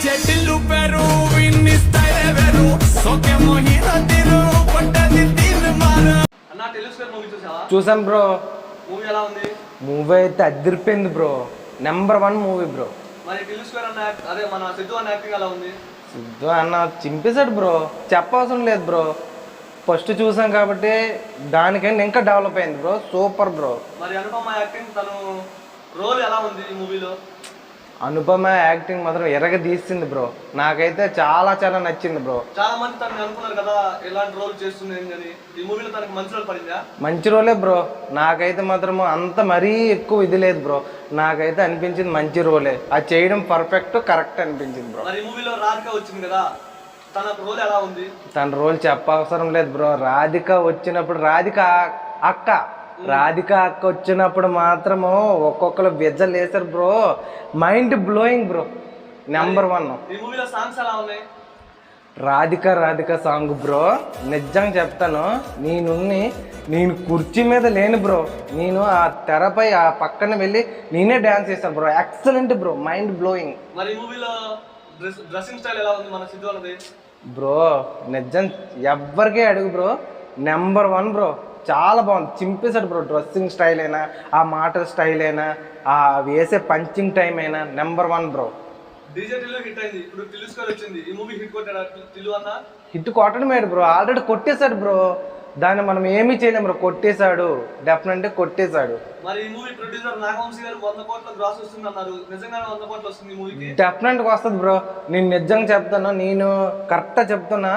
చెట్టిల్లు Peru విన్ని style వేరు సోకే మోహిన తీరు పట్టది తీరు మారు అన్న టెలిస్కోప్ మూవీ చూసావా? చూసాను బ్రో. మూవీ ఎలా ఉంది? మూవీ అయితే అదిరిపోయింది బ్రో. Number 1 movie bro. మరి టెలిస్కోప్ అన్న అదే మన సిద్ధు అన్న యాక్టింగ్ ఎలా ఉంది? సిద్ధు అన్న చింపేశాడు బ్రో. చెప్పవసరం లేదు బ్రో. ఫస్ట్ చూసాం కాబట్టి దానికైనా ఇంకా డెవలప్ అయింది బ్రో. Super bro. మరి అనుపమ యాక్టింగ్ తను రోల్ ఎలా ఉంది ఈ మూవీలో? అనుపమ యాక్టింగ్ మాత్రం ఎరగ తీసింది బ్రో. నాకైతే చాలా చాలా నచ్చింది బ్రో. చాలా మంది తను అనుకున్నారు కదా ఎలాంటి రోల్ చేస్తుంది అని. ఈ మూవీలో తనకి మంచి రోల్ పడిందా? మంచి రోలే బ్రో. నాకైతే మాత్రం అంత మరీ ఎక్కువ ఇది లేదు బ్రో. నాకైతే అనిపించింది మంచి రోలే. అది చేయడం పర్ఫెక్ట్ కరెక్ట్ అనిపించింది బ్రో. మరి ఈ మూవీలో రాధిక వచ్చింది కదా, తన రోల్ ఎలా ఉంది? తన రోల్ చెప్పవసరం లేదు బ్రో. రాధిక వచ్చినప్పుడు రాధిక అక్క వచ్చినప్పుడు మాత్రము ఒక్కొక్కరు విజల్ వేసారు bro. Mind blowing bro. Number 1. ఈ మూవీలో సాంగ్స్ ఎలా ఉన్నాయి? Radhika song bro. నిజంగా చెప్తాను, నేను కుర్చీ మీద లేను బ్రో. నేను ఆ తెరపై ఆ పక్కన వెళ్ళి నేనే డ్యాన్స్ చేశాను bro. Excellent bro. Mind blowing. మరి ఈ మూవీలో డ్రెస్సింగ్ స్టైల్ ఎలా ఉంది మన సిద్ధు అన్నది? బ్రో నిజం ఎవ్వరికే అడుగు బ్రో. Number 1 bro. చాలా బాగుంది. చింపేశాడు బ్రో. డ్రెస్సింగ్ స్టైల్ అయినా, ఆ మాటల స్టైల్ అయినా, ఆ వేసే పంచింగ్ టైం అయినా నెంబర్ 1 బ్రో. డీజేటీలో హిట్ అయింది, ఇప్పుడు టెలిస్కోప్ వచ్చింది. ఈ మూవీ హిట్ కొట్టాడా టిల్లు అన్న? హిట్ కొట్టడమే బ్రో. ఆల్రెడీ కొట్టేశాడు బ్రో. దాన్ని మనం ఏమీ చేయలేం బ్రో. కొట్టేశాడు, డెఫినెట్గా కొట్టేశాడు. మరి ఈ మూవీ ప్రొడ్యూసర్ నాగవంశీ గారు 100 కోట్ల గ్రాస్ వస్తుంది అన్నారు. నిజంగానే 100 కోట్లు వస్తుంది ఈ మూవీకి? డెఫినెట్గా వస్తుంది బ్రో. నేను నిజంగా చెప్తాను, నేను కరెక్ట్గా చెప్తున్నా.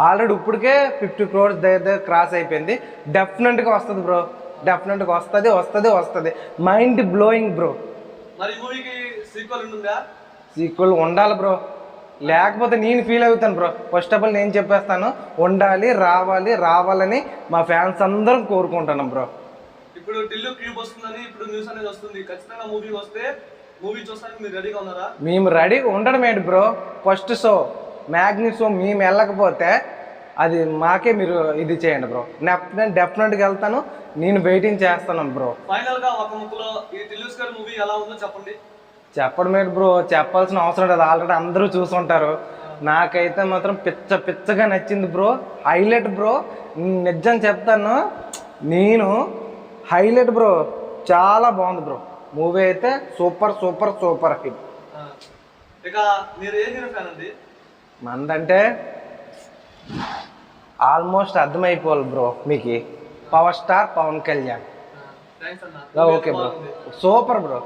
ఆల్రెడీ ఇప్పటికే 50 crores దగ్గర క్రాస్ అయిపోయింది. డెఫినెట్గా వస్తుంది బ్రో. డెఫినెట్గా వస్తుంది. Mind blowing bro. మరి మూవీకి సీక్వెల్ ఉంటుందా? సీక్వెల్ ఉండాలి బ్రో. లేకపోతే నేను ఫీల్ అవుతాను బ్రో. ఫస్ట్ ఆఫ్ ఆల్ నేను చెప్పేస్తాను, ఉండాలి, రావాలని మా ఫ్యాన్స్ అందరం కోరుకుంటాను బ్రో. ఇప్పుడు టిల్లు క్యూబ్ వస్తుందని ఇప్పుడు న్యూస్ అనేది వస్తుంది. ఖచ్చితంగా మూవీ వస్తే మూవీ చూస్తానికి మీరు రెడీగా ఉన్నారా? మేము రెడీగా ఉండడం ఏంటి బ్రో. ఫస్ట్ షో మ్యాగ్నీ షో మేము వెళ్ళకపోతే అది మాకే మీరు ఇది చేయండి బ్రో. డెఫినెట్గా వెళ్తాను. నేను వెయిటింగ్ చేస్తాను బ్రో. ఫైనల్ గా ఒక ముక్కలో ఈ టెలిస్కోప్ మూవీ ఎలా ఉందో చెప్పండి. చెప్పడం ఏంటి బ్రో, చెప్పాల్సిన అవసరం లేదు. ఆల్రెడీ అందరూ చూసుంటారు. నాకైతే మాత్రం పిచ్చగా నచ్చింది బ్రో. Highlight bro. నిజం చెప్తాను, నేను హైలైట్ బ్రో. చాలా బాగుంది బ్రో. మూవీ అయితే సూపర్ హిట్. ఇక మీరు ఏ హీరో ఫ్యాన్ అండి? మందంటే ఆల్మోస్ట్ అర్థమైపోవాలి బ్రో మీకు. Power star Pawan Kalyan. Thanks అన్న. Okay bro. Super bro.